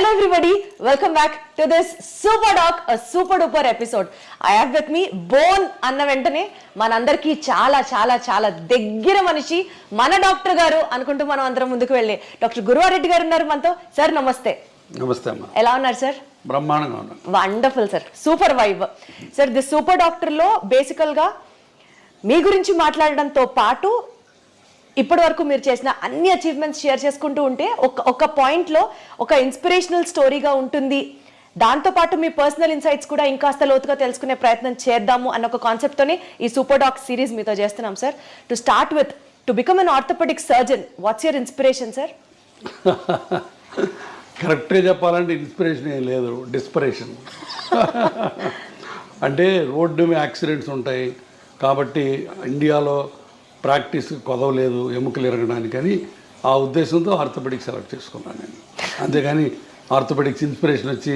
Hello everybody, welcome back to this super doc, a super duper episode. I have with me Bone అన్న వెంటనే మనందరికీ చాలా చాలా చాలా దగ్గర మనిషి మన డాక్టర్ గారు అనుకుంటూ మనం అందరం ముందుకు వెళ్ళి డాక్టర్ గురువారెడ్డి గారు ఉన్నారు మనతో. సార్ నమస్తే. నమస్తే అమ్మా. ఎలా ఉన్నారు సార్? బ్రహ్మాండంగా ఉన్నాను. Wonderful sir, super vibe. Sir the super doctor లో బేసికల్ గా మీ గురించి మాట్లాడడంతో పాటు ఇప్పటి వరకు మీరు చేసిన అన్ని అచీవ్మెంట్స్ షేర్ చేసుకుంటూ ఉంటే ఒక పాయింట్లో ఒక ఇన్స్పిరేషనల్ స్టోరీగా ఉంటుంది. దాంతోపాటు మీ పర్సనల్ ఇన్సైట్స్ కూడా ఇంకాస్త లోతుగా తెలుసుకునే ప్రయత్నం చేద్దాము అన్న ఒక కాన్సెప్ట్తోనే ఈ సూపర్ డాక్ సిరీస్ మీతో చేస్తున్నాం sir. To start with, to become an orthopaedic surgeon, what's your inspiration sir? కరెక్ట్గా చెప్పాలంటే ఇన్స్పిరేషన్ ఏం లేదు, డిస్పరేషన్. అంటే రోడ్డు మీద యాక్సిడెంట్స్ ఉంటాయి కాబట్టి ఇండియాలో ప్రాక్టీస్ కొదవలేదు ఎముకలు ఎరగడానికి అని ఆ ఉద్దేశంతో ఆర్థోపెడిక్స్ సెలెక్ట్ చేసుకున్నాను నేను. అంతేగాని ఆర్థోపెడిక్స్ ఇన్స్పిరేషన్ వచ్చి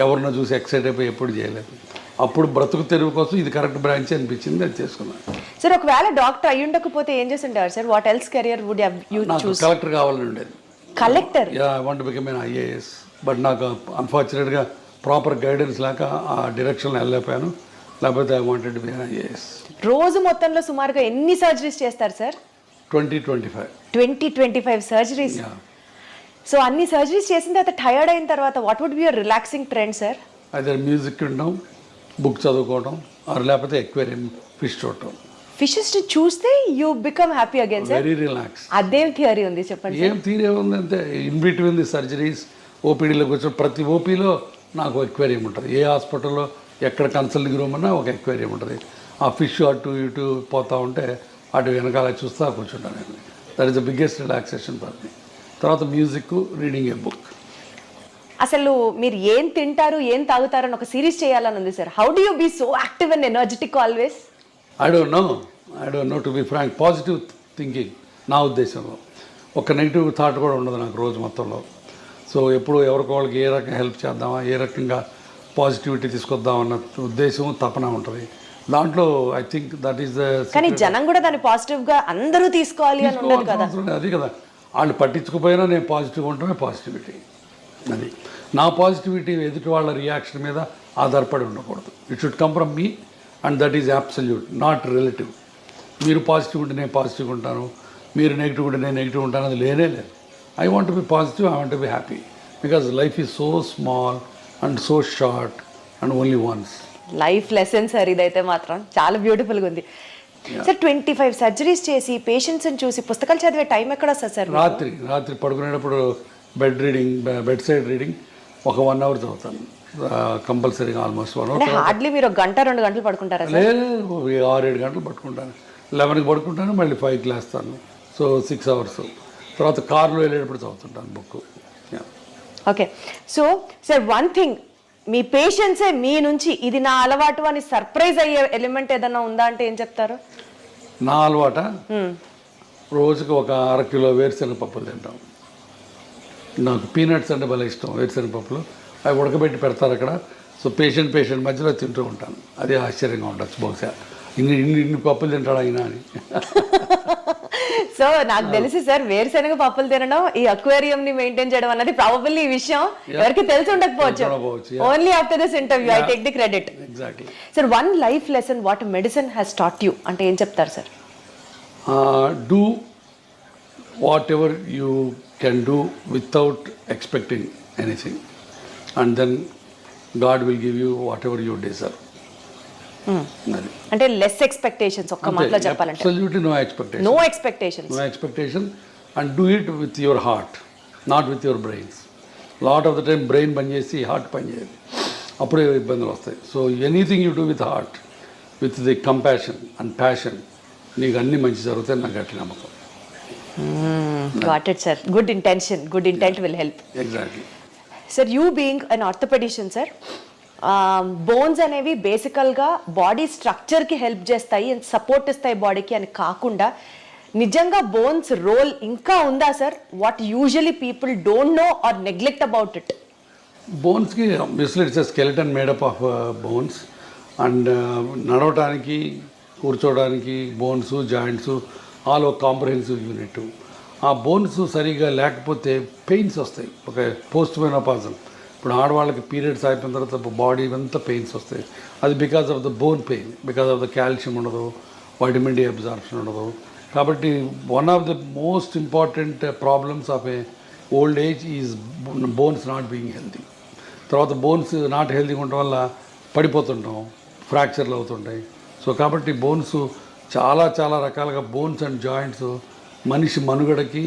ఎవరినో చూసి ఎక్సైట్ అయిపోయి ఎప్పుడు చేయలేదు. అప్పుడు బ్రతుకు తెరువు కోసం ఇది కరెక్ట్ బ్రాంచ్ అనిపించింది, అది చేసుకున్నాను. సార్ ఒకవేళ డాక్టర్ అయ్యి ఉండకపోతే ఏం చేసి ఉంటారు sir? What else career would you choose? Collector కావాలని ఉండేది. Collector? Yeah, I want to become an IAS. But నాకు అన్ఫార్చునేట్గా ప్రాపర్ గైడెన్స్ లేక ఆ డైరెక్షన్లో వెళ్ళలేకపోయాను. లేకపోతే I wanted to be an IAS. రోజు మొత్తంలో సుమారుగా ఎన్ని సర్జరీస్ చేస్తారు సార్? 20-25 సర్జరీస్. సో అన్ని సర్జరీస్ చేసిన తర్వాత టైర్డ్ అయిన తర్వాత what would be your relaxing trend sir? అదే మ్యూజిక్ వినడం, బుక్ చదువుకోవడం, ఆర్ లేకపోతే ఎక్వేరియం ఫిష్ చూడటం. ఫిషెస్ చూస్తే you become happy again sir? Very relax. అదేం థియరీ ఉంది చెప్పండి? ఏం థియరీ ఉంది అంటే ఇన్ బిట్వీన్ ది సర్జరీస్ ఓపీడీలోకి వచ్చిన ప్రతి ఓపీలో నాకు ఎక్వేరియం ఉంటుంది. ఏ హాస్పిటల్లో ఎక్కడ కన్సల్టింగ్ రూమ్ అన్నా ఒక ఎక్వేరియం ఉంటుంది. ఆ ఫిష్ అటు ఇటు పోతూ ఉంటే అటు వెనకాల చూస్తా కూర్చుంటాను నేను. That is the biggest relaxation for me. తర్వాత మ్యూజిక్, రీడింగ్ ఏ బుక్. అసలు మీరు ఏం తింటారు, ఏం తాగుతారు అని ఒక సిరీస్ చేయాలని ఉంది sir. How do you be so active and energetic always? I don't know to be frank. Positive thinking నా ఉద్దేశంలో. ఒక నెగిటివ్ థాట్ కూడా ఉండదు నాకు రోజు మొత్తంలో. సో ఎప్పుడు ఎవరికి వాళ్ళకి ఏ రకంగా హెల్ప్ చేద్దామా, ఏ రకంగా పాజిటివిటీ తీసుకొద్దామన్న ఉద్దేశం, తపన ఉంటుంది దాంట్లో. I think that is the. కానీ జనం కూడా దాన్ని పాజిటివ్గా అందరూ తీసుకోవాలి అని ఉండదు కదా. అది కదా, వాళ్ళు పట్టించుకుపోయినా నేను పాజిటివ్గా ఉండటమే పాజిటివిటీ. అది నా పాజిటివిటీ ఎదుటి వాళ్ళ రియాక్షన్ మీద ఆధారపడి ఉండకూడదు. It should come from me and that is absolute, not relative. మీరు పాజిటివ్ ఉంటే నేను పాజిటివ్గా ఉంటాను, మీరు నెగిటివ్ ఉంటే నేను నెగిటివ్ ఉంటాను, అది లేనే లేదు. I want be positive, I want be happy because life is so small and so short and only once. Life lesson sir ఇదైతే మాత్రం చాలా బ్యూటిఫుల్గా ఉంది సార్. 25 సర్జరీస్ చేసి పేషెంట్స్ని చూసి పుస్తకాలు చదివే టైం ఎక్కడ వస్తుంది సార్? రాత్రి పడుకునేటప్పుడు బెడ్ సైడ్ రీడింగ్ ఒక 1 hour చదువుతాను కంపల్సరీగా. Almost 1 hour. హార్డ్లీ మీరు 1-2 గంటలు పడుకుంటారా? లేదు, 6-7 గంటలు పట్టుకుంటాను. 11కి పడుకుంటాను, మళ్ళీ 5కి లేస్తాను. So 6 hours. తర్వాత కార్లో వెళ్ళేటప్పుడు చదువుతుంటాను book. Okay. So sir one thing, మీ పేషెంట్సే మీ నుంచి ఇది నా అలవాటు అని సర్ప్రైజ్ అయ్యే ఎలిమెంట్ ఏదైనా ఉందా అంటే ఏం చెప్తారు? నా అలవాట, రోజుకి ఒక 1/2 కిలో వేరుశనగ పప్పులు తింటాం. నాకు పీనట్స్ అంటే భలే ఇష్టం. వేరుశనగ పప్పులు అవి ఉడకబెట్టి పెడతారు అక్కడ. సో పేషెంట్ మధ్యలో తింటూ ఉంటాను. అదే ఆశ్చర్యంగా ఉండొచ్చు బహుశా, ఇన్ని పప్పులు తింటాడు అయినా అని. సో నాకు తెలిసి సార్ వేరుశనగ పప్పులు తినడం, ఈ అక్వేరియం ని మెయింటైన్ చేయడం అన్నది ప్రాబబ్లీ ఈ విషయం ఎవరికి తెలిసి ఉండకపోవచ్చు. Only after this interview I take the credit. Exactly. Sir one life lesson what medicine has taught you అంటే ఏం చెప్తారు sir? Do whatever you can do without expecting anything and then God will give you whatever you deserve. అంటే less expectations, ఒక్క మాటలో చెప్పాలంటే absolutely no expectation and do it with your heart, not with your brains. Lot of the time brain పనిచేసి heart పనిచేయాలి, అప్పుడే ఇబ్బందులు వస్తాయి. So anything you do with heart, with the compassion and passion, నీకు అన్ని మంచి జరుగుతాయి. నాకు గట్టి నమ్మకం. Got it sir. Good intent will help. Exactly. Sir you being an orthopedician sir, bones అనేవి బేసికల్గా బాడీ స్ట్రక్చర్కి హెల్ప్ చేస్తాయి అండ్ సపోర్ట్ ఇస్తాయి బాడీకి అని కాకుండా నిజంగా బోన్స్ రోల్ ఇంకా ఉందా sir? What usually people don't know or neglect about it? బోన్స్కి obviously it's a skeleton made up of bones and నడవటానికి, కూర్చోవడానికి బోన్స్, జాయింట్స్ ఆల్ ఒక కాంప్రహెన్సివ్ యూనిట్. ఆ బోన్స్ సరిగా లేకపోతే పెయిన్స్ వస్తాయి. ఒక పోస్ట్ మెనోపాజల్, ఇప్పుడు ఆడవాళ్ళకి పీరియడ్స్ అయిపోయిన తర్వాత బాడీ అంతా పెయిన్స్ వస్తాయి. అది because of the bone pain, because of the calcium ఉండదు, వైటమిన్ డి అబ్జార్ప్షన్ ఉండదు. కాబట్టి one of the most important problems of A old age is bones not being healthy. తర్వాత బోన్స్ నాట్ హెల్తీగా ఉండటం వల్ల పడిపోతుంటాం, ఫ్రాక్చర్లు అవుతుంటాయి. సో కాబట్టి బోన్స్ చాలా చాలా రకాలుగా బోన్స్ అండ్ జాయింట్స్ మనిషి మనుగడకి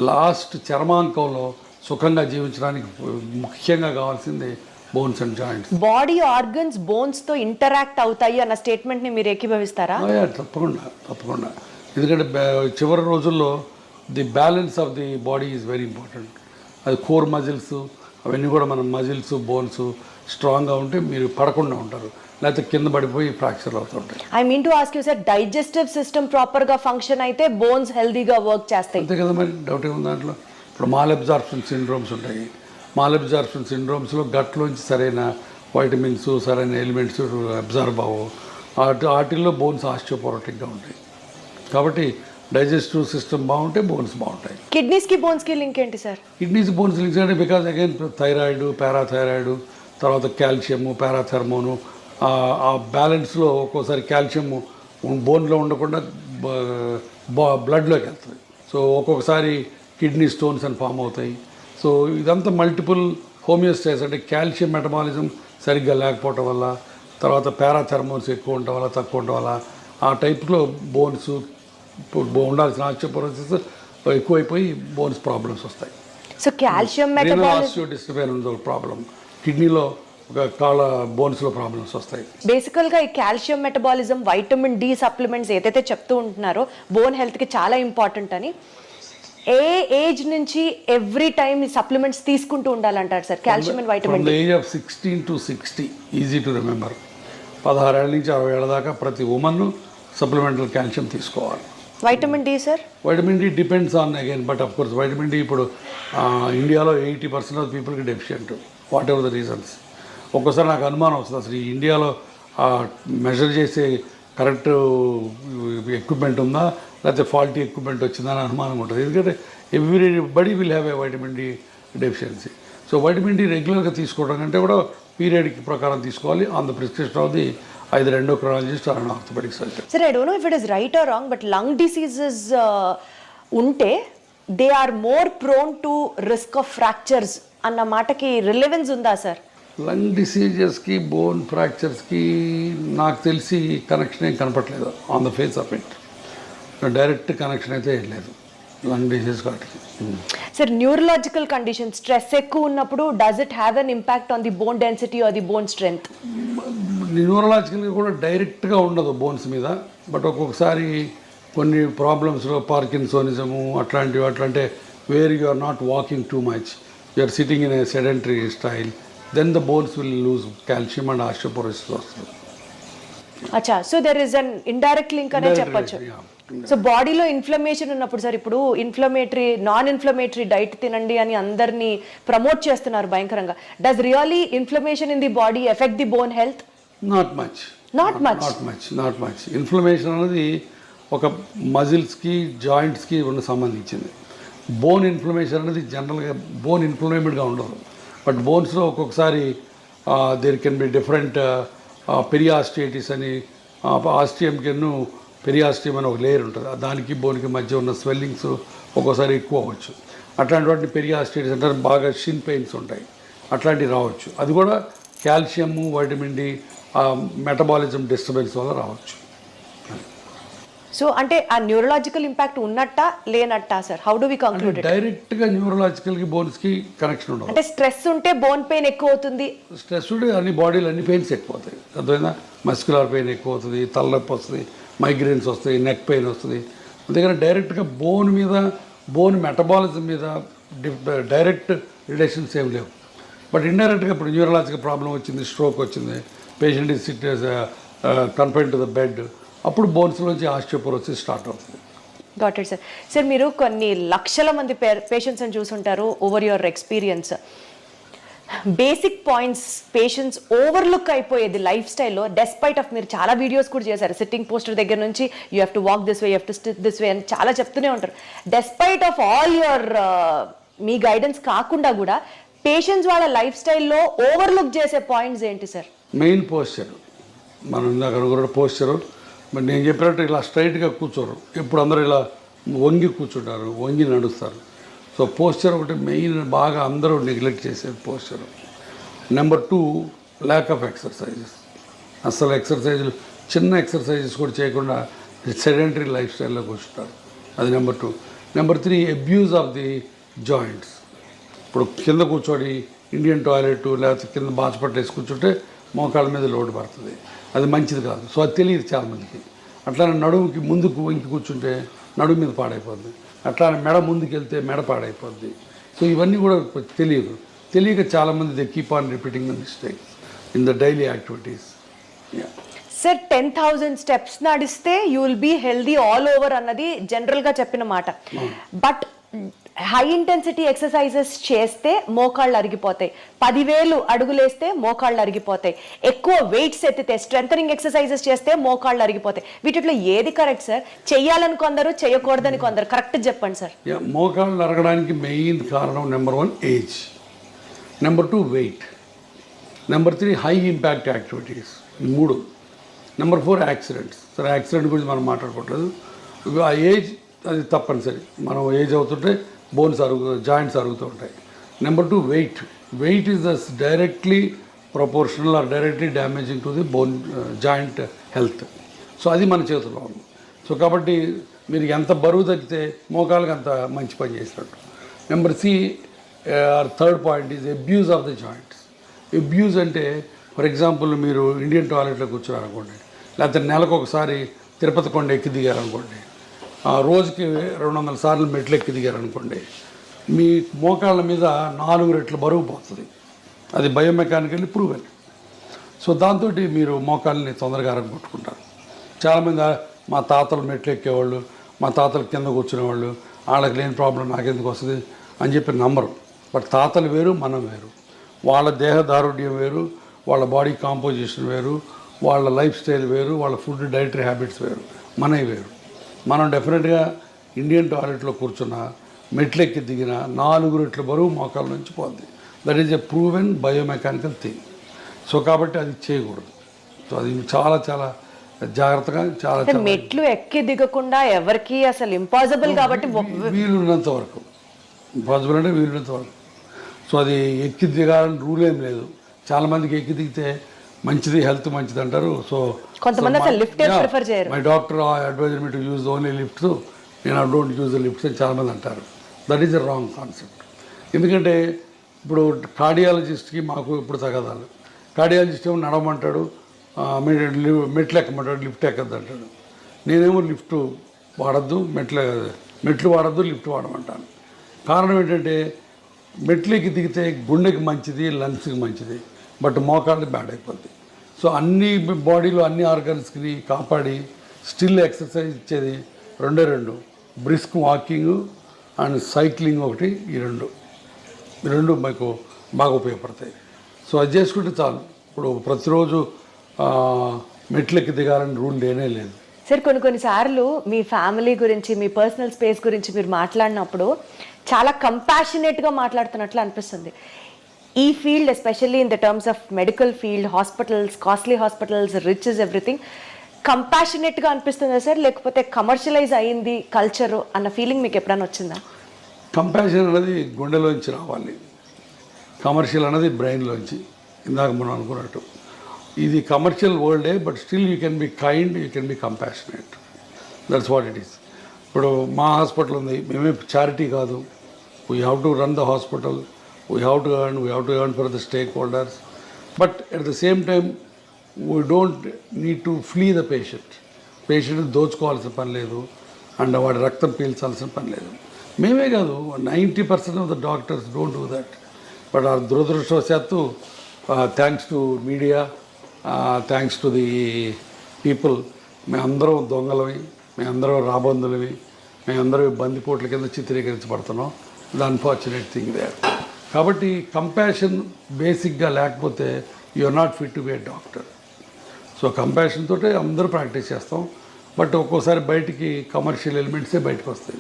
లాస్ట్ చర్మాంకంలో సుఖంగా జీవించడానికి ముఖ్యంగా కావాల్సింది bones and joints. Body organs bones తో ఇంటరాక్ట్ అవుతాయి అన్న స్టేట్మెంట్ ని మీరు ఏకీభవిస్తారా? తప్పకుండా. ఎందుకంటే చివరి రోజుల్లో the balance of the body is very important. అది కోర్ మజిల్స్ అవన్నీ కూడా మన మజిల్స్ బోన్స్ స్ట్రాంగ్గా ఉంటే మీరు పడకుండా ఉంటారు, లేకపోతే కింద పడిపోయి ఫ్రాక్చర్లు అవుతుంటాయి. I mean to ask you sir, digestive system ప్రాపర్గా ఫంక్షన్ అయితే బోన్స్ హెల్దీగా వర్క్ చేస్తాయి. అంతే కదా, మరి డౌట్ ఏముంది దాంట్లో. ఇప్పుడు మాల్ అబ్జార్ప్షన్ సిండ్రోమ్స్ ఉంటాయి. మాల్ అబ్జార్ప్షన్ సిండ్రోమ్స్లో గట్లోంచి సరైన వైటమిన్స్ సరైన ఎలిమెంట్స్ అబ్జార్బ్ అవ్వవు. వాటిల్లో బోన్స్ ఆస్టియోపోరోటిక్గా ఉంటాయి. కాబట్టి డైజెస్టివ్ సిస్టమ్ బాగుంటే బోన్స్ బాగుంటాయి. కిడ్నీస్కి బోన్స్కి లింక్ ఏంటి సార్? కిడ్నీస్ బోన్స్ లింక్స్ అంటే బికాజ్ అగైన్ థైరాయిడ్, పారాథైరాయిడ్, తర్వాత కాల్షియము, పారాథర్మోను, ఆ బ్యాలెన్స్లో ఒక్కోసారి కాల్షియం బోన్లో ఉండకుండా బ్లడ్లోకి వెళ్తుంది. సో ఒక్కొక్కసారి కిడ్నీ స్టోన్స్ అని ఫామ్ అవుతాయి. సో ఇదంతా మల్టిపుల్ హోమియోస్టాసిస్ అంటే కాల్షియం మెటబాలిజం సరిగ్గా లేకపోవటం వల్ల, తర్వాత పారాథర్మోన్స్ ఎక్కువ ఉండటం వల్ల తక్కువ ఉండటం వల్ల ఆ టైప్లో బోన్స్ ఉండాల్సిన ఆస్టియోపోరోసిస్ ఎక్కువైపోయి బోన్స్ ప్రాబ్లమ్స్ వస్తాయి. సో కాల్షియం మెటబాలిజం డిస్టర్బెన్స్ ఒక ప్రాబ్లం, కిడ్నీలో ఒక కాళ్ళ బోన్స్లో ప్రాబ్లమ్స్ వస్తాయి. బేసికల్గా ఈ calcium metabolism, vitamin D supplements ఏదైతే చెప్తూ ఉంటున్నారో బోన్ హెల్త్కి చాలా ఇంపార్టెంట్ అని, ఏ ఏజ్ నుంచి ఎవ్రీ టైమ్ ఈ సప్లిమెంట్స్ తీసుకుంటూ ఉండాలంటారు sir calcium and vitamin D? Age of 16 to 60 easy to remember. 16 ఏళ్ళ నుంచి 60 ఏళ్ళ దాకా ప్రతి ఉమెన్ సప్లిమెంటల్ కాల్షియం తీసుకోవాలి. Vitamin D sir? Vitamin D depends on again, but of course vitamin D ఇప్పుడు ఇండియాలో 80% ఆఫ్ పీపుల్కి deficient, whatever the reasons. ఒక్కోసారి నాకు అనుమానం వస్తుంది, అసలు ఈ ఇండియాలో మెజర్ చేసే కరెక్ట్ ఎక్విప్మెంట్ ఉందా లేకపోతే ఫాల్టీ ఎక్విప్మెంట్ వచ్చిందా అని అనుమానం ఉంటుంది. ఎందుకంటే everybody will have a vitamin D deficiency. So vitamin D రెగ్యులర్గా తీసుకోవడం కంటే కూడా పీరియడ్కి ప్రకారం తీసుకోవాలి on the prescription of the either endocrinologist or an orthopedic surgeon. Sir, I don't know if it is right or wrong, but lung diseases unte they are more prone to risk of fractures anna mataki relevance unda sir? Lung డిసీజెస్కి bone ఫ్రాక్చర్స్కి నాకు తెలిసి connection ఏం కనపట్లేదు on the face of it. Direct connection అయితే ఏం లేదు lung disease వాటికి. సార్, న్యూరలాజికల్ కండిషన్ స్ట్రెస్ ఎక్కువ ఉన్నప్పుడు does it have an impact on the bone density or the bone strength? న్యూరలాజికల్గా కూడా డైరెక్ట్గా ఉండదు బోన్స్ మీద, బట్ ఒక్కొక్కసారి కొన్ని ప్రాబ్లమ్స్లో పార్కిన్సోనిజము అట్లాంటివి అట్లంటే where you are not walking too much, you are sitting in a sedentary style, then the bones will lose calcium and osteoporosis వస్తుంది. అచ్చా, so there is an indirect link అనే చెప్పొచ్చు. సో బాడీలో ఇన్ఫ్లమేషన్ ఉన్నప్పుడు sir, ఇప్పుడు non inflammatory diet తినండి అని అందరినీ ప్రమోట్ చేస్తున్నారు భయంకరంగా. Does really inflammation in the body effect the bone health? Not much. Inflammation అనేది ఒక మజిల్స్కి జాయింట్స్కి ఉన్న సంబంధించింది. బోన్ ఇన్ఫ్లమేషన్ అనేది జనరల్గా బోన్ ఇన్ఫ్లమేటెడ్గా ఉండదు, బట్ బోన్స్లో ఒక్కొక్కసారి దేర్ కెన్ బి డిఫరెంట్ పెరియాస్టియటిస్ అని, ఆస్టియంకెన్ను పెరియాస్టియం అని ఒక లేయర్ ఉంటుంది, దానికి బోన్కి మధ్య ఉన్న స్వెల్లింగ్స్ ఒక్కోసారి ఎక్కువ అవ్వచ్చు. అట్లాంటి పెరియాస్టియటిస్ అంటే బాగా షిన్ పెయిన్స్ ఉంటాయి, అట్లాంటివి రావచ్చు. అది కూడా calcium vitamin D metabolism disturbance వల్ల రావచ్చు. సో అంటే ఆ న్యూరలాజికల్ ఇంపాక్ట్ ఉన్నట్టా లేనట్టా sir? How do we conclude? డైరెక్ట్గా న్యూరలాజికల్కి బోన్స్కి కనెక్షన్ ఉండదు. అంటే స్ట్రెస్ ఉంటే బోన్ పెయిన్ ఎక్కువ అవుతుంది, స్ట్రెస్ ఉంటే అన్ని బాడీలో అన్ని పెయిన్స్ ఎక్కువ అవుతాయి. అర్థమైందా? మస్క్యులర్ పెయిన్ ఎక్కువ అవుతుంది, తలనొప్పి వస్తుంది, మైగ్రేన్స్ వస్తాయి, నెక్ పెయిన్ వస్తుంది. అందుకని డైరెక్ట్గా బోన్ మీద బోన్ మెటబాలిజం మీద డైరెక్ట్ రిలేషన్స్ ఏం లేవు. బట్ ఇండైరెక్ట్గా ఇప్పుడు న్యూరలాజికల్ ప్రాబ్లం వచ్చింది, స్ట్రోక్ వచ్చింది, patient is SIT confined to the bed, అప్పుడు బోన్స్లోంచి ఆస్టియోపోరోసిస్ స్టార్ట్ అవుతుంది. Got it sir. సార్, మీరు కొన్ని లక్షల మంది పేషెంట్స్ని చూసుంటారు over your experience. Basic points patients overlook అయిపోయేది లైఫ్ స్టైల్లో, డెస్పైట్ ఆఫ్ మీరు చాలా వీడియోస్ కూడా చేశారు, సిట్టింగ్ పోస్టర్ దగ్గర నుంచి you have to walk this way, you have to SIT this way అని చాలా చెప్తూనే ఉంటారు. Despite of all your me guidance కాకుండా కూడా పేషెంట్స్ వాళ్ళ లైఫ్ స్టైల్లో ఓవర్లుక్ చేసే పాయింట్స్ ఏంటి సార్? మెయిన్ పోస్చర్, మనం ఇందాక అనుకున్న పోస్చరు. మరి నేను చెప్పినట్టు ఇలా స్ట్రైట్గా కూర్చోరు, ఇప్పుడు అందరూ ఇలా వంగి కూర్చుంటారు, వంగి నడుస్తారు. సో పోస్చర్ ఒకటి మెయిన్, బాగా అందరూ నెగ్లెక్ట్ చేసేది posture. Number 2, lack of exercises. అసలు ఎక్సర్సైజులు, చిన్న ఎక్సర్సైజెస్ కూడా చేయకుండా సెడెంటరీ లైఫ్ స్టైల్లో కూర్చుంటారు. అది number 2. Number 3, abuse of the joints. ఇప్పుడు కింద కూర్చొని ఇండియన్ టాయిలెట్ లేకపోతే కింద బాచపట్టు వేసి కూర్చుంటే మోకాళ్ళ మీద లోటు పడుతుంది, అది మంచిది కాదు. సో అది తెలియదు చాలామందికి. అట్లానే నడుముకి ముందుకు వంకి కూర్చుంటే నడుము మీద పాడైపోద్ది, అట్లానే మెడ ముందుకు వెళ్తే మెడ పాడైపోద్ది. సో ఇవన్నీ కూడా తెలియక చాలామంది they keep on repeating the mistake in the daily activities. Sir 10,000 steps నడిస్తే you will be healthy all over అన్నది జనరల్గా చెప్పిన మాట. బట్ హై ఇంటెన్సిటీ ఎక్సర్సైజెస్ చేస్తే మోకాళ్ళు అరిగిపోతాయి, 10,000 అడుగులేస్తే మోకాళ్ళు అరిగిపోతాయి, ఎక్కువ వెయిట్స్ ఎత్తితే స్ట్రెంథనింగ్ ఎక్సర్సైజెస్ చేస్తే మోకాళ్ళు అరిగిపోతాయి. వీటిలో ఏది కరెక్ట్ సార్? చెయ్యాలని కొందరు, చేయకూడదని కొందరు, కరెక్ట్ చెప్పండి సార్. మోకాళ్ళు అరగడానికి మెయిన్ కారణం number 1 age, number 2 weight, number 3 high impact activities, 3. Number 4 accidents. సరే యాక్సిడెంట్ గురించి మనం మాట్లాడుకోవట్లేదు, ఆ ఏజ్ అది తప్పనిసరి. మనం ఏజ్ అవుతుంటే బోన్స్ జాయింట్స్ అరుగుతూ ఉంటాయి. Number 2 weight is thus directly proportional or directly damaging to the bone joint health. So అది మన చేతిలో ఉంది. సో కాబట్టి మీరు ఎంత బరువు తగ్గితే మోకాళ్ళకి అంత మంచి పని చేసినట్టు. Number 3 point is abuse of the joints. Abuse అంటే ఫర్ ఎగ్జాంపుల్ మీరు ఇండియన్ టాయిలెట్లో కూర్చున్నారనుకోండి, లేకపోతే నెలకు ఒకసారి తిరుపతి కొండ ఎక్కి దిగారనుకోండి, రోజుకి 200 సార్లు మెట్లు ఎక్కి దిగారనుకోండి, మీ మోకాళ్ళ మీద 4 రెట్లు బరువు పోతుంది. అది బయోమెకానికల్లీ ప్రూవెన్. సో దాంతో మీరు మోకాళ్ళని తొందరగా అరగొట్టుకుంటారు. చాలామంది మా తాతలు మెట్లు ఎక్కేవాళ్ళు, మా తాతలు కింద కూర్చునేవాళ్ళు, వాళ్ళకి లేని ప్రాబ్లం నాకెందుకు వస్తుంది అని చెప్పి నమ్మరు. బట్ తాతలు వేరు, మనం వేరు. వాళ్ళ దేహదారుఢ్యం వేరు, వాళ్ళ బాడీ కాంపోజిషన్ వేరు, వాళ్ళ లైఫ్ స్టైల్ వేరు, వాళ్ళ ఫుడ్ డైటరీ హ్యాబిట్స్ వేరు, మనవి వేరు. మనం డెఫినెట్గా ఇండియన్ టాయిలెట్లో కూర్చున్న మెట్లెక్కి దిగిన 4 రెట్ల బరువు మోకాళ్ళ నుంచి పోద్ది. That is a proven biomechanical thing. So కాబట్టి అది చేయకూడదు. సో అది చాలా చాలా జాగ్రత్తగా చాలా మెట్లు ఎక్కి దిగకుండా ఎవరికి అసలు ఇంపాసిబుల్ కాబట్టి వీలున్నంత వరకు, ఇంపాసిబుల్ అంటే వీలున్నంత వరకు. సో అది ఎక్కి దిగాలని రూల్ ఏం లేదు. చాలామందికి ఎక్కి దిగితే మంచిది, హెల్త్ మంచిది అంటారు. సో కొంతమంది అసలు లిఫ్ట్ ప్రిఫర్ చేయరు. My doctor adviser me to use only lifts, నేను డోంట్ యూజ్ ద లిఫ్ట్స్ అని చాలామంది అంటారు. That is a wrong concept. ఎందుకంటే ఇప్పుడు కార్డియాలజిస్ట్కి మాకు ఇప్పుడు తగదాలు. కార్డియాలజిస్ట్ ఏమో నడవమంటాడు, మెట్లు ఎక్కమంటాడు, లిఫ్ట్ ఎక్కద్దు అంటాడు. నేనేమో లిఫ్ట్ వాడద్దు, మెట్లు వాడద్దు, లిఫ్ట్ వాడమంటాను. కారణం ఏంటంటే మెట్లకి దిగితే గుండెకి మంచిది, లంగ్స్కి మంచిది, బట్ మోకాళ్ళు బ్యాడ్ అయిపోద్ది. సో అన్ని బాడీలో అన్ని ఆర్గన్స్కి కాపాడి స్టిల్ ఎక్సర్సైజ్ ఇచ్చేది 2 బ్రిస్క్ వాకింగ్ అండ్ సైక్లింగ్ ఒకటి. ఈ రెండు మీకు బాగా ఉపయోగపడతాయి. సో అది చేసుకుంటే చాలు. ఇప్పుడు ప్రతిరోజు మెట్లెక్కి దిగాలని రూల్ లేనే లేదు. సార్ కొన్నిసార్లు మీ ఫ్యామిలీ గురించి, మీ పర్సనల్ స్పేస్ గురించి మీరు మాట్లాడినప్పుడు చాలా కంపాషనేట్గా మాట్లాడుతున్నట్లు అనిపిస్తుంది. ఈ field especially in the terms of medical field, hospitals, costly hospitals, rich is everything, కంపాషనేట్గా అనిపిస్తుందా సార్, లేకపోతే కమర్షియలైజ్ అయ్యింది కల్చర్ అన్న ఫీలింగ్ మీకు ఎప్పుడైనా వచ్చిందా? కంపాషన్ అనేది గుండెలోంచి రావాలి, కమర్షియల్ అనేది బ్రెయిన్లోంచి. ఇందాక మనం అనుకున్నట్టు ఇది కమర్షియల్ వరల్డే, but still you can be kind, you can be compassionate. That's what it is. ఇప్పుడు మా హాస్పిటల్ ఉంది, మేమే చారిటీ కాదు. We have to run the hospital, we have to earn for the stakeholders, but at the same time we don't need to flee the patient దోచుకోవాల్సిన పని లేదు, and వాడి రక్తం పీల్చాల్సిన పని లేదు. మేమే కాదు, 90% of the doctors don't do that. But ఆ దురదృష్టవశాత్తు thanks to media, thanks to the people, మేమందరం దొంగలవి, మేమందరం రాబందులవి, మేమందరం బందిపోట్ల కింద చిత్రీకరించబడుతున్నాం. The unfortunate thing there. కాబట్టి కంపాషన్ బేసిక్గా లేకపోతే you are not fit to be a doctor. So compassion తోటే అందరూ ప్రాక్టీస్ చేస్తాం, బట్ ఒక్కోసారి బయటికి కమర్షియల్ ఎలిమెంట్సే బయటకు వస్తాయి.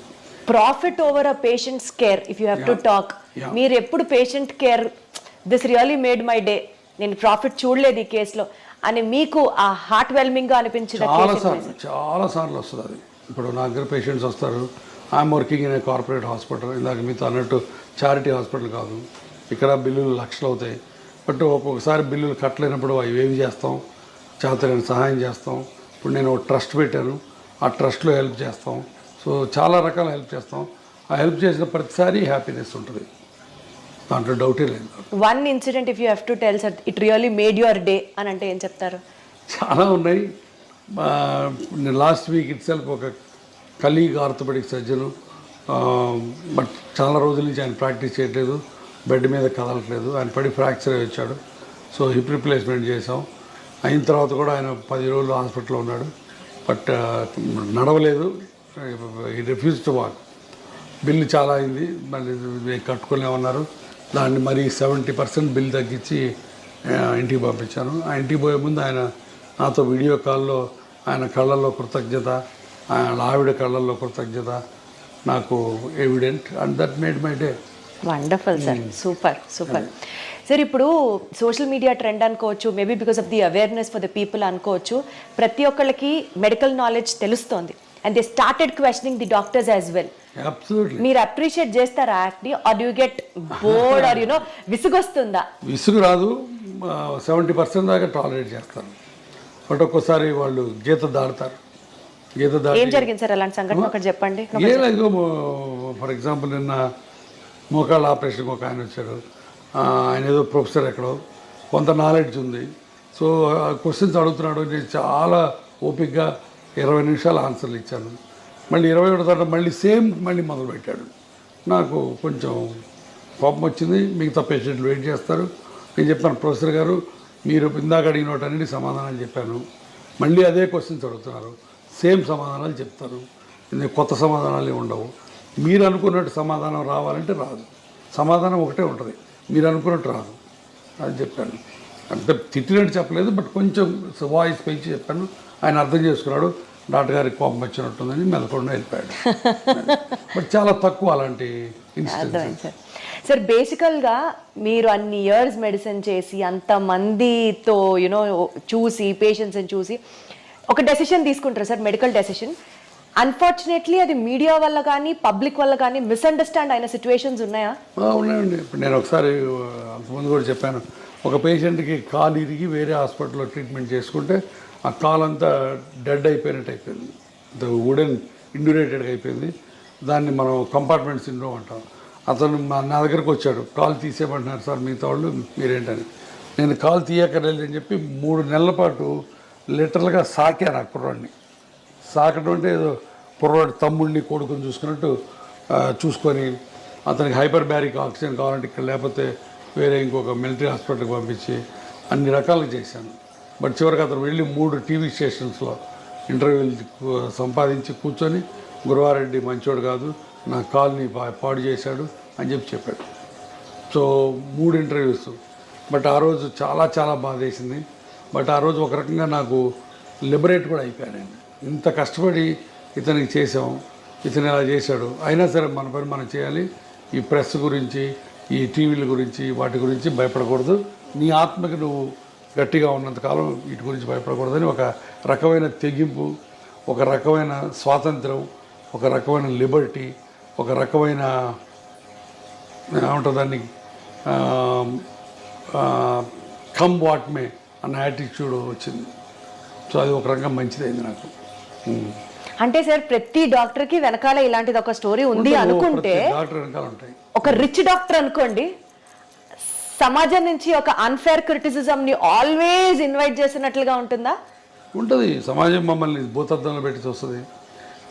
Profit over a patients care if you have to talk, మీరు ఎప్పుడు patient care this really made my day, నేను ప్రాఫిట్ చూడలేదు ఈ కేసులో అని మీకు ఆ హార్ట్ వెల్మింగ్ గా అనిపించిన చాలా సార్లు వస్తుంది అది. ఇప్పుడు నా దగ్గర పేషెంట్స్ వస్తారు, I'm working in a corporate hospital, ఇందాక మీతో అన్నట్టు చారిటీ హాస్పిటల్ కాదు, ఇక్కడ బిల్లులు లక్షలు అవుతాయి, బట్ ఒక్కొక్కసారి బిల్లులు కట్టలేనప్పుడు అవి ఏవి చేస్తాం, చేతనైన సహాయం చేస్తాం. ఇప్పుడు నేను ట్రస్ట్ పెట్టాను, ఆ ట్రస్ట్లో హెల్ప్ చేస్తాం. సో చాలా రకాల హెల్ప్ చేస్తాం. ఆ హెల్ప్ చేసిన ప్రతిసారి హ్యాపీనెస్ ఉంటుంది, దాంట్లో డౌటే లేదు. One incident if you have to tell sir it really made your day అని అంటే ఏం చెప్తారు? చాలా ఉన్నాయి. లాస్ట్ వీక్ ఇట్ సెల్ఫ్ ఒక కలీగ్ ఆర్థోపెడిక్ సర్జను, బట్ చాలా రోజుల నుంచి ఆయన ప్రాక్టీస్ చేయట్లేదు, బెడ్ మీద కదలట్లేదు, ఆయన పడి ఫ్రాక్చర్ అయి వచ్చాడు. సో హిప్ రిప్లేస్మెంట్ చేసాం. అయిన తర్వాత కూడా ఆయన 10 రోజులు హాస్పిటల్లో ఉన్నాడు, బట్ నడవలేదు, ఈ రిఫ్యూజ్ టు వాక్. బిల్లు చాలా అయింది, మళ్ళీ కట్టుకోలేమన్నారు. దాన్ని మరి 70% బిల్ తగ్గించి ఇంటికి పంపించాను. ఆ ఇంటికి పోయే ముందు ఆయన నాతో వీడియో కాల్లో ఆయన కళ్ళల్లో కృతజ్ఞత, ఆయన ఆవిడ కళ్ళల్లో కృతజ్ఞత నాకు evident, and that made my day. Wonderful sir, super super sir. ఇప్పుడు సోషల్ మీడియా ట్రెండ్ అనుకోవచ్చు, maybe because of the awareness for the people అనుకోవచ్చు, ప్రతి ఒక్కళ్ళకి మెడికల్ నాలెడ్జ్ తెలుస్తోంది and they started questioning the doctors as well. Absolutely. మీరు appreciate చేస్తారా యాక్ట్ని, or you get bored or you know విసుగొస్తుందా? విసుగు రాదు, 70% దాకా టాలరేట్ చేస్తాను, బట్ ఒక్కోసారి వాళ్ళు గీత దాడతారు. గీత దాటి ఏం జరిగింది సార్ అలాంటి సంఘటన ఒకటి చెప్పండి. ఏదో ఫర్ ఎగ్జాంపుల్ నిన్న మోకాళ్ళ ఆపరేషన్కి ఒక ఆయన వచ్చాడు, ఆయన ఏదో ప్రొఫెసర్ ఎక్కడో, కొంత నాలెడ్జ్ ఉంది, సో క్వశ్చన్స్ అడుగుతున్నాడు. నేను చాలా ఓపిక్గా 20 నిమిషాలు ఆన్సర్లు ఇచ్చాను. మళ్ళీ 21 తర్వాత మళ్ళీ మొదలుపెట్టాడు. నాకు కొంచెం కోపం వచ్చింది. మిగతా పేషెంట్లు వెయిట్ చేస్తారు. నేను చెప్పాను, ప్రొఫెసర్ గారు మీరు ఇందాక అడిగిన వాటన్నిటి సమాధానాలు చెప్పాను, మళ్ళీ అదే క్వశ్చన్స్ అడుగుతున్నారు, సేమ్ సమాధానాలు చెప్తారు, కొత్త సమాధానాలు ఉండవు. మీరు అనుకున్నట్టు సమాధానం రావాలంటే రాదు, సమాధానం ఒకటే ఉంటుంది, మీరు అనుకున్నట్టు రాదు అని చెప్పాను. అంటే తిట్టినట్టు చెప్పలేదు, బట్ కొంచెం వాయిస్ పెంచి చెప్పాను. ఆయన అర్థం చేసుకున్నాడు, డాక్టర్ గారికి కోపం వచ్చినట్టుందని మెదకుండా వెళ్ళిపోయాడు. బట్ చాలా తక్కువ అలాంటి ఇన్సిడెంట్స్. సార్ బేసికల్గా మీరు అన్ని ఇయర్స్ మెడిసిన్ చేసి అంతమందితో యూనో చూసి పేషెంట్స్ని చూసి ఒక డెసిషన్ తీసుకుంటారు సార్, మెడికల్ డెసిషన్. అన్ఫార్చునేట్లీ అది మీడియా వల్ల కానీ పబ్లిక్ వల్ల కానీ మిస్అండర్స్టాండ్ అయిన సిచ్యువేషన్స్ ఉన్నాయా? ఉన్నాయండి. ఇప్పుడు నేను ఒకసారి అంతకుముందు కూడా చెప్పాను, ఒక పేషెంట్కి కాలు ఇరిగి వేరే హాస్పిటల్లో ట్రీట్మెంట్ చేసుకుంటే ఆ కాలు అంతా డెడ్ అయిపోయినట్టు అయిపోయింది, వుడెన్ ఇండ్యూరేటెడ్గా అయిపోయింది. దాన్ని మనం కంపార్ట్మెంట్ సిండ్రోమ్ అంటాం. అతను నా దగ్గరకు వచ్చాడు, కాలు తీసేయమంటున్నారు సార్ మిగతా వాళ్ళు, మీరేంటని. నేను కాలు తీయక్కర్లేదు అని చెప్పి 3 నెలల పాటు లిటరల్గా సాకాను ఆ కుర్రాడిని. సాకడం అంటే ఏదో కుర్రాడు తమ్ముడిని కొడుకుని చూసుకున్నట్టు చూసుకొని అతనికి హైపర్ బ్యారిక్ ఆక్సిజన్ కావాలంటే ఇక్కడ, లేకపోతే వేరే ఇంకొక మిలిటరీ హాస్పిటల్కి పంపించి అన్ని రకాలుగా చేశాను. బట్ చివరికి అతను వెళ్ళి 3 టీవీ స్టేషన్స్లో ఇంటర్వ్యూలు సంపాదించి కూర్చొని గురువారెడ్డి మంచోడు కాదు, నా కాల్ని పాడు చేశాడు అని చెప్పాడు. So 3 interviews. బట్ ఆ రోజు చాలా బాధేసింది. బట్ ఆ రోజు ఒక రకంగా నాకు లిబరేట్ కూడా అయిపోయానండి. ఇంత కష్టపడి ఇతనికి చేసాం, ఇతను ఇలా చేశాడు, అయినా సరే మన పని మనం చేయాలి. ఈ ప్రెస్ గురించి, ఈ టీవీల గురించి, వాటి గురించి భయపడకూడదు. నీ ఆత్మకి నువ్వు గట్టిగా ఉన్నంతకాలం వీటి గురించి భయపడకూడదని ఒక రకమైన తెగింపు, ఒక రకమైన స్వాతంత్రం, ఒక రకమైన లిబర్టీ, ఒక రకమైన ఏమంటుంది దాన్ని కమ్ వాట్ మే అన్న యాటిట్యూడ్ వచ్చింది. సో అది ఒక రకంగా మంచిదైంది నాకు. అంటే సార్ ప్రతి డాక్టర్కి వెనకాల ఇలాంటిది ఒక స్టోరీ ఉంది అనుకుంటే, డాక్టర్ వెనకాల ఉంటాయి. ఒక రిచ్ డాక్టర్ అనుకోండి, సమాజం నుంచి ఒక అన్ఫేర్ క్రిటిసిజం ని ఆల్వేస్ ఇన్వైట్ చేసినట్లుగా ఉంటుందా? ఉంటుంది. సమాజం మమ్మల్ని భూతద్దంలో పెట్టి చూస్తుంది,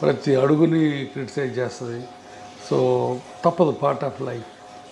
ప్రతి అడుగుని క్రిటిసైజ్ చేస్తుంది. సో తప్పదు, పార్ట్ ఆఫ్ లైఫ్.